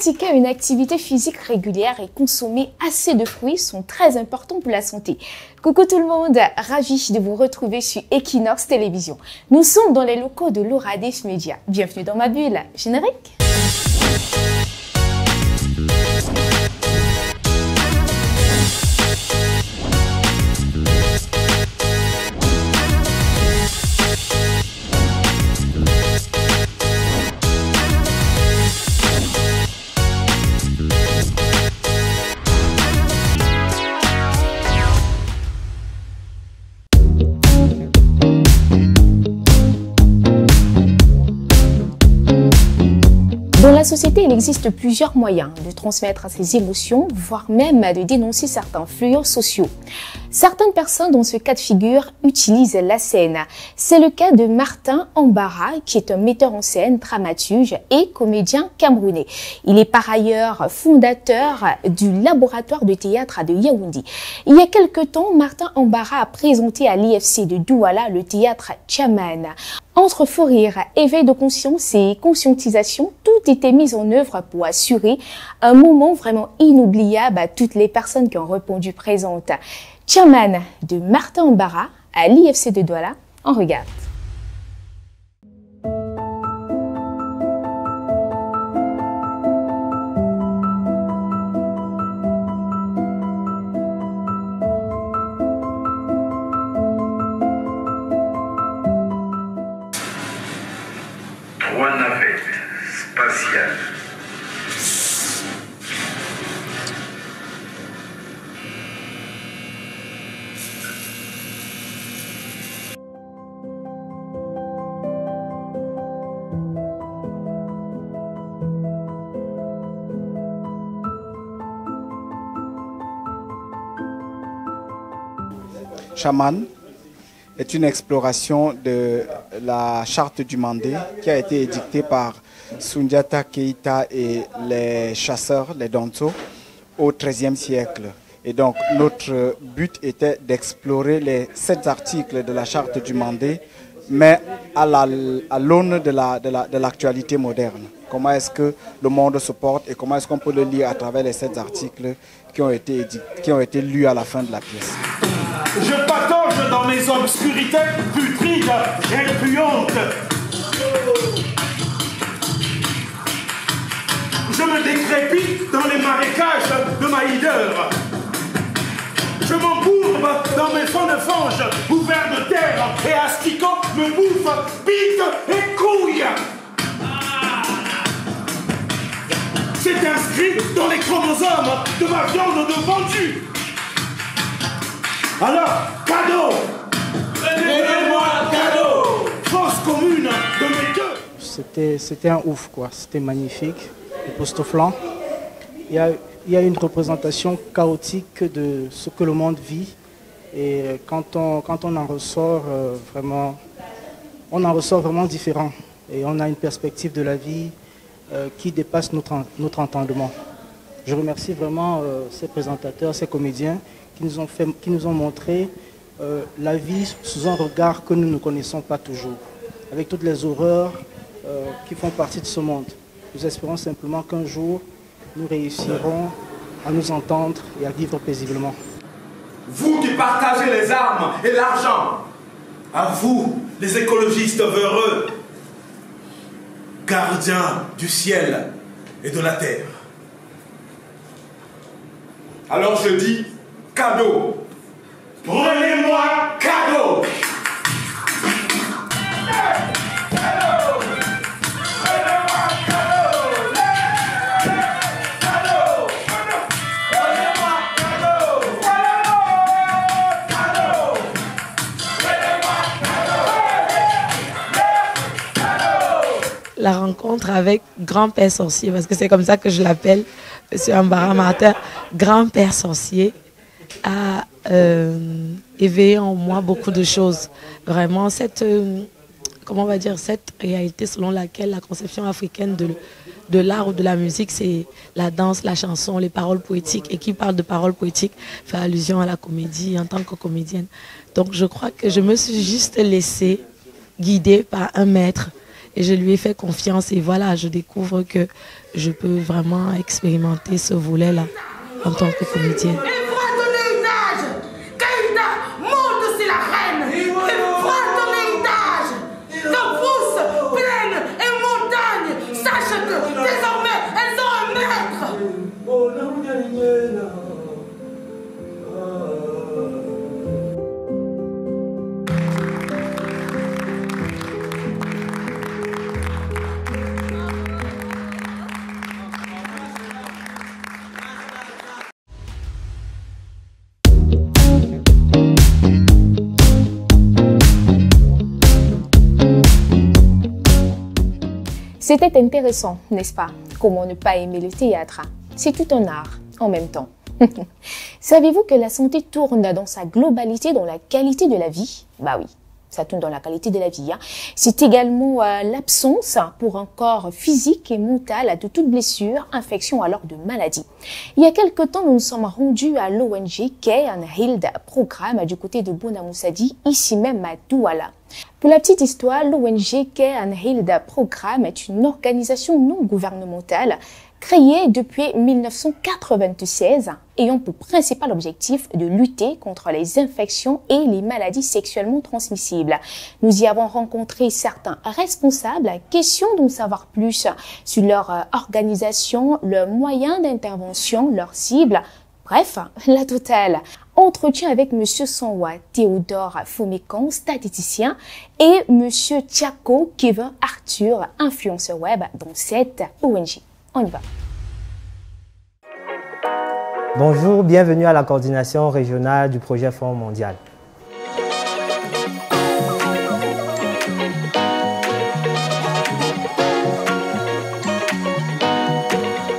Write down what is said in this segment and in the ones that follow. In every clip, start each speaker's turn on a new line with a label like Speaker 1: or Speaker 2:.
Speaker 1: Pratiquer une activité physique régulière et consommer assez de fruits sont très importants pour la santé. Coucou tout le monde, ravi de vous retrouver sur Equinox Télévision. Nous sommes dans les locaux de l'Oradis Media. Bienvenue dans ma bulle. Générique. Dans la société, il existe plusieurs moyens de transmettre ses émotions, voire même de dénoncer certains fléaux sociaux. Certaines personnes dans ce cas de figure utilisent la scène. C'est le cas de Martin Ambara, qui est un metteur en scène, dramaturge et comédien camerounais. Il est par ailleurs fondateur du laboratoire de théâtre de Yaoundé. Il y a quelque temps, Martin Ambara a présenté à l'IFC de Douala le théâtre Chaman. Entre fou rire, éveil de conscience et conscientisation, tout était mis en œuvre pour assurer un moment vraiment inoubliable à toutes les personnes qui ont répondu présentes. Chaman de Martin Ambara à l'IFC de Douala, on regarde.
Speaker 2: Trois navettes spatiales.
Speaker 3: Chaman est une exploration de la charte du Mandé qui a été édictée par Sundiata Keita et les chasseurs, les Donto, au XIIIe siècle. Et donc notre but était d'explorer les 7 articles de la charte du Mandé, mais à l'aune de l'actualité moderne. Comment est-ce que le monde se porte et comment est-ce qu'on peut le lire à travers les 7 articles qui ont été lus à la fin de la pièce.
Speaker 4: Je patauge dans mes obscurités putrides et puantes. Je me décrépite dans les marécages de ma hideur. Je m'embourbe dans mes fonds de fange, ouverts de terre et asticots me bouffent, piquent et couillent. C'est inscrit dans les chromosomes de ma viande de vendu. Alors, cadeau! Donnez-moi cadeau! Force commune de mes deux!
Speaker 5: C'était un ouf, quoi. C'était magnifique, époustouflant. Il y a une représentation chaotique de ce que le monde vit. Et quand on en ressort vraiment, différent. Et on a une perspective de la vie qui dépasse notre entendement. Je remercie vraiment ces présentateurs, ces comédiens qui nous ont montré la vie sous un regard que nous ne connaissons pas toujours, avec toutes les horreurs qui font partie de ce monde. Nous espérons simplement qu'un jour, nous réussirons à nous entendre et à vivre paisiblement.
Speaker 4: Vous qui partagez les armes et l'argent, à vous, les écologistes véreux, gardiens du ciel et de la terre. Alors je dis, cadeau. Prenez-moi cadeau.
Speaker 6: La rencontre avec grand-père sorcier, parce que c'est comme ça que je l'appelle, M. Ambara Martin, grand-père sorcier, a éveillé en moi beaucoup de choses. Vraiment, cette réalité selon laquelle la conception africaine de l'art ou de la musique, c'est la danse, la chanson, les paroles poétiques. Et qui parle de paroles poétiques fait allusion à la comédie en tant que comédienne. Donc je crois que je me suis juste laissée guider par un maître. Et je lui ai fait confiance et voilà, je découvre que je peux vraiment expérimenter ce volet-là en tant que comédienne.
Speaker 1: C'était intéressant, n'est-ce pas? Comment ne pas aimer le théâtre? C'est tout un art en même temps. Savez-vous que la santé tourne dans sa globalité dans la qualité de la vie? Bah oui, ça tourne dans la qualité de la vie. Hein. C'est également l'absence pour un corps physique et mental de toute blessure, infection alors de maladie. Il y a quelque temps, nous nous sommes rendus à l'ONG Care and Health Programme du côté de Bonamoussadi, ici même à Douala. Pour la petite histoire, l'ONG Care and Health Programme est une organisation non gouvernementale créée depuis 1996, ayant pour principal objectif de lutter contre les infections et les maladies sexuellement transmissibles. Nous y avons rencontré certains responsables, question d'en savoir plus sur leur organisation, leurs moyens d'intervention, leurs cibles, bref, la totale. Entretien avec Monsieur Sanwa Théodore Fomécan, statisticien, et Monsieur Tiako Kevin Arthur, influenceur web dans cette ONG. On y va.
Speaker 7: Bonjour, bienvenue à la coordination régionale du projet Fonds mondial.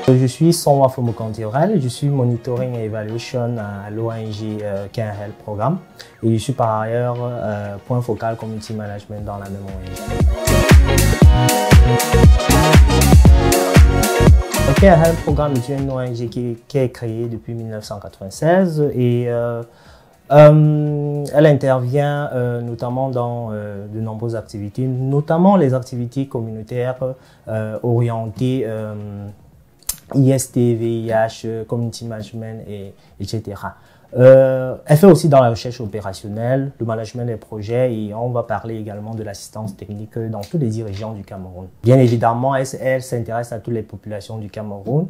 Speaker 7: Je suis Sanwa Fomécan Théorel, je suis Monitoring and Evaluation à l'ONG Care and Health Programme et je suis par ailleurs point focal Community Management dans la même ONG. Le Care and Health Programme est une ONG qui est créée depuis 1996 et elle intervient notamment dans de nombreuses activités, notamment les activités communautaires orientées IST, VIH, Community Management, etc. Elle fait aussi dans la recherche opérationnelle, le management des projets et on va parler également de l'assistance technique dans toutes les 10 régions du Cameroun. Bien évidemment, elle s'intéresse à toutes les populations du Cameroun.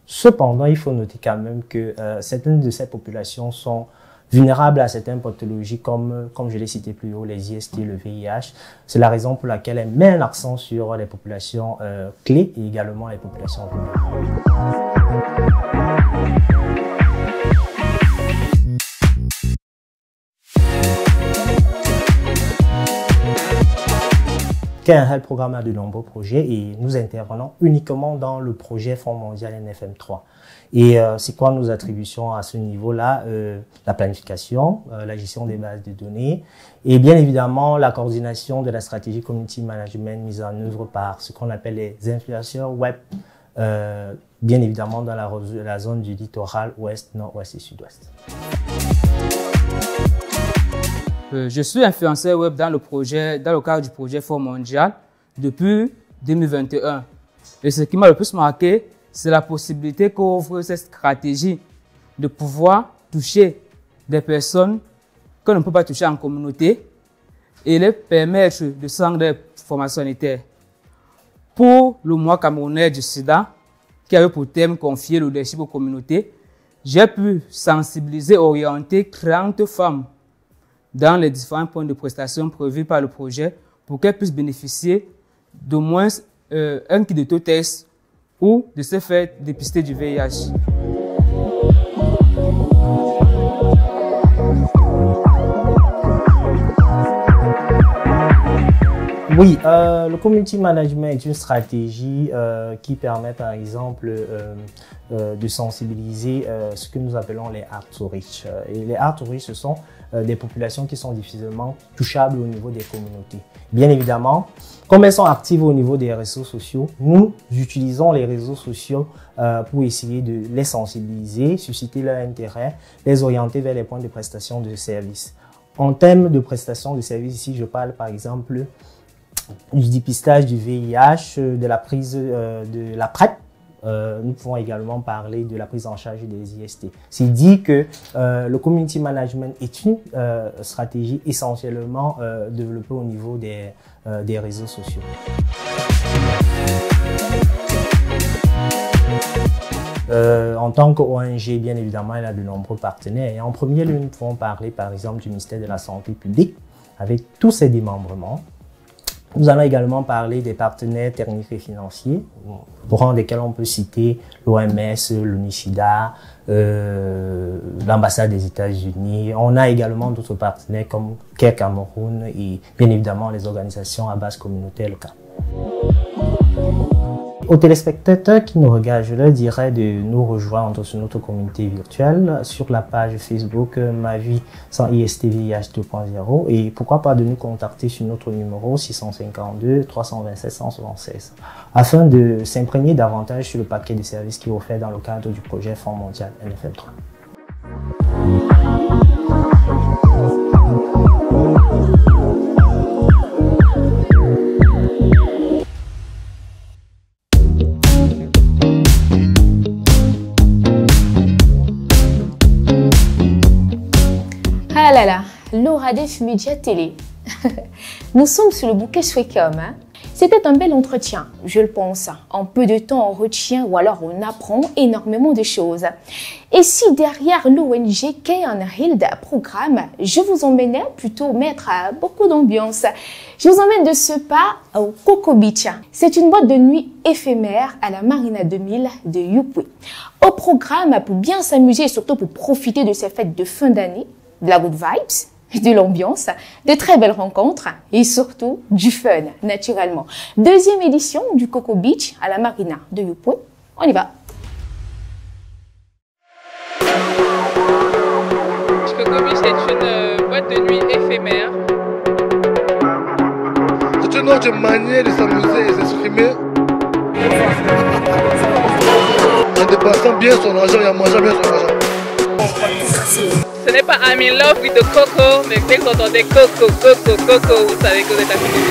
Speaker 7: Cependant, il faut noter quand même que certaines de ces populations sont vulnérables à certaines pathologies comme je l'ai cité plus haut, les IST, le VIH. C'est la raison pour laquelle elle met un accent sur les populations clés et également les populations vulnérables. Care and Health Programme a de nombreux projets et nous intervenons uniquement dans le projet Fonds mondial NFM3. Et c'est quoi nos attributions à ce niveau-là? La planification, la gestion des bases de données et bien évidemment la coordination de la stratégie Community Management mise en œuvre par ce qu'on appelle les influenceurs web, bien évidemment dans la zone du littoral ouest, nord-ouest et sud-ouest.
Speaker 8: Je suis influenceur web dans le cadre du projet Fonds mondial depuis 2021. Et ce qui m'a le plus marqué, c'est la possibilité qu'offre cette stratégie de pouvoir toucher des personnes qu'on ne peut pas toucher en communauté et les permettre de se rendre des formations sanitaires. Pour le mois camerounais du sida, qui avait pour thème confier le leadership aux communautés, j'ai pu sensibiliser et orienter 30 femmes dans les différents points de prestation prévus par le projet pour qu'elles puissent bénéficier d'au moins un kit de test ou de se faire dépister du VIH.
Speaker 7: Oui, le community management est une stratégie qui permet par exemple de sensibiliser ce que nous appelons les hard to reach. Et les hard to reach, ce sont des populations qui sont difficilement touchables au niveau des communautés. Bien évidemment, comme elles sont actives au niveau des réseaux sociaux, nous utilisons les réseaux sociaux pour essayer de les sensibiliser, susciter leur intérêt, les orienter vers les points de prestation de services. En termes de prestation de services, ici je parle par exemple du dépistage du VIH, de la prise de la PrEP. Nous pouvons également parler de la prise en charge des IST. C'est dit que le community management est une stratégie essentiellement développée au niveau des réseaux sociaux. En tant qu'ONG, bien évidemment, elle a de nombreux partenaires. Et en premier lieu, nous pouvons parler par exemple du ministère de la Santé publique avec tous ses démembrements. Nous allons également parler des partenaires techniques et financiers, au rang desquels on peut citer l'OMS, l'UNICIDA, l'ambassade des États-Unis. On a également d'autres partenaires comme CARE Cameroun et bien évidemment les organisations à base communautaire locale. Aux téléspectateurs qui nous regardent, je leur dirais de nous rejoindre sur notre communauté virtuelle, sur la page Facebook Ma Vie sans IST VIH 2.0 et pourquoi pas de nous contacter sur notre numéro 652 327 176 afin de s'imprégner davantage sur le paquet de services qui est offert dans le cadre du projet Fonds mondial NFL3.
Speaker 1: Ah là là, l'Oradef Média Télé. Nous sommes sur le bouquet Swecom. C'était un bel entretien, je le pense. En peu de temps, on retient ou alors on apprend énormément de choses. Et si derrière l'ONG Keanhild Programme, je vous emmène plutôt mettre beaucoup d'ambiance. Je vous emmène de ce pas au Coco Beach. C'est une boîte de nuit éphémère à la Marina 2000 de Yupwe. Au programme, pour bien s'amuser et surtout pour profiter de ces fêtes de fin d'année, de la good vibes, de l'ambiance, de très belles rencontres et surtout du fun, naturellement. Deuxième édition du Coco Beach à la Marina de Yupwe. On y va.
Speaker 9: Coco Beach est une boîte de nuit éphémère.
Speaker 10: C'est une autre manière de s'amuser et s'exprimer. En dépensant bien son argent et en mangeant bien son argent.
Speaker 9: Ce n'est pas I'm in love with the coco, mais dès que vous entendez coco, coco, coco, vous savez que vous êtes affilié.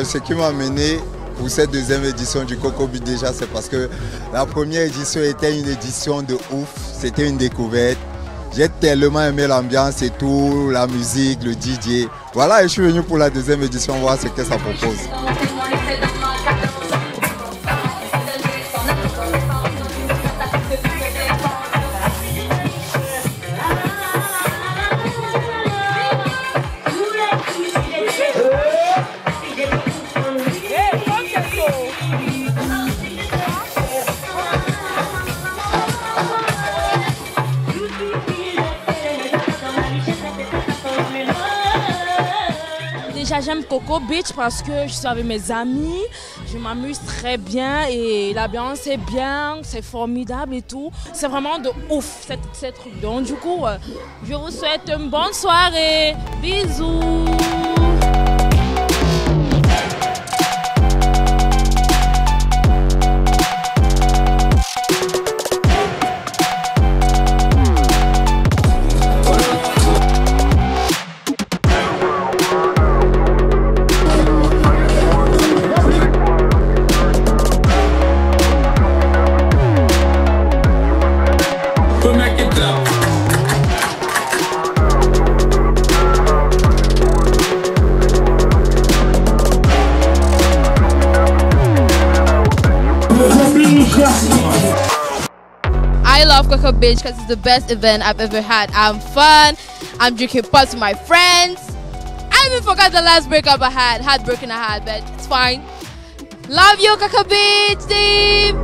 Speaker 11: Ce qui m'a amené pour cette deuxième édition du Coco Beach déjà, c'est parce que la première édition était une édition de ouf, c'était une découverte. J'ai tellement aimé l'ambiance et tout, la musique, le DJ. Voilà, et je suis venu pour la deuxième édition voir ce que ça propose.
Speaker 12: Déjà j'aime Coco Beach parce que je suis avec mes amis, je m'amuse très bien et l'ambiance est bien, c'est formidable et tout. C'est vraiment de ouf cette truc. Donc du coup, je vous souhaite une bonne soirée. Bisous.
Speaker 13: I love Coco Beach because it's the best event I've ever had. I'm fun. I'm drinking pots with my friends. I even forgot the last breakup I had. Heartbroken I had, but it's fine. Love you, Coco Beach, Steve.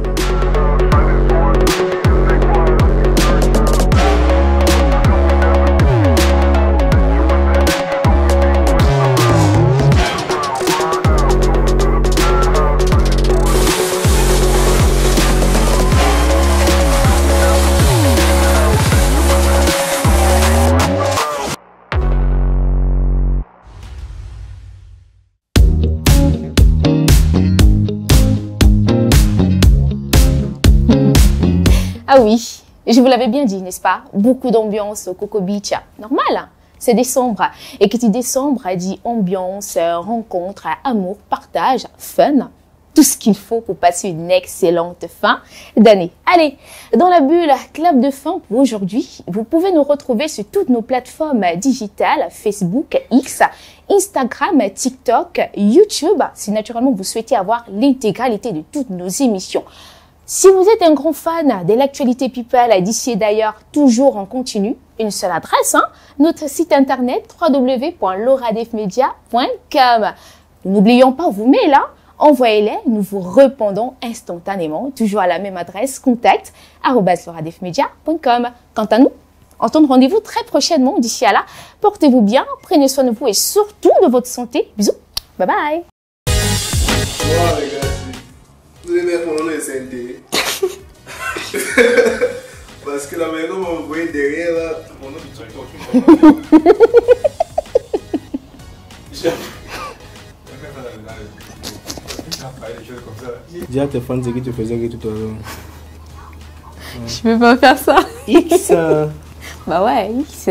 Speaker 1: Ah oui, je vous l'avais bien dit, n'est-ce pas? Beaucoup d'ambiance au Coco Beach. Normal, c'est décembre. Et qui dit décembre dit ambiance, rencontre, amour, partage, fun. Tout ce qu'il faut pour passer une excellente fin d'année. Allez, dans la bulle Club de fin pour aujourd'hui, vous pouvez nous retrouver sur toutes nos plateformes digitales, Facebook, X, Instagram, TikTok, YouTube, si naturellement vous souhaitez avoir l'intégralité de toutes nos émissions. Si vous êtes un grand fan de l'actualité people d'ici et d'ailleurs, toujours en continu, une seule adresse, notre site internet www.loradefmedia.com. N'oublions pas vos mails, envoyez-les, nous vous répondons instantanément, toujours à la même adresse, contact@loradefmedia.com. Quant à nous, on se donne rendez-vous très prochainement. D'ici à là, portez-vous bien, prenez soin de vous et surtout de votre santé. Bisous, bye bye.
Speaker 10: Wow, les gars, vous allez mettre mon nom de SNT. Parce que la maison m'a envoyé derrière là. Mon nom est TikTok.
Speaker 5: Dis à tes fans ce que tu faisais tout à l'heure.
Speaker 1: Je peux pas faire ça.
Speaker 5: X.
Speaker 1: Bah ouais, X.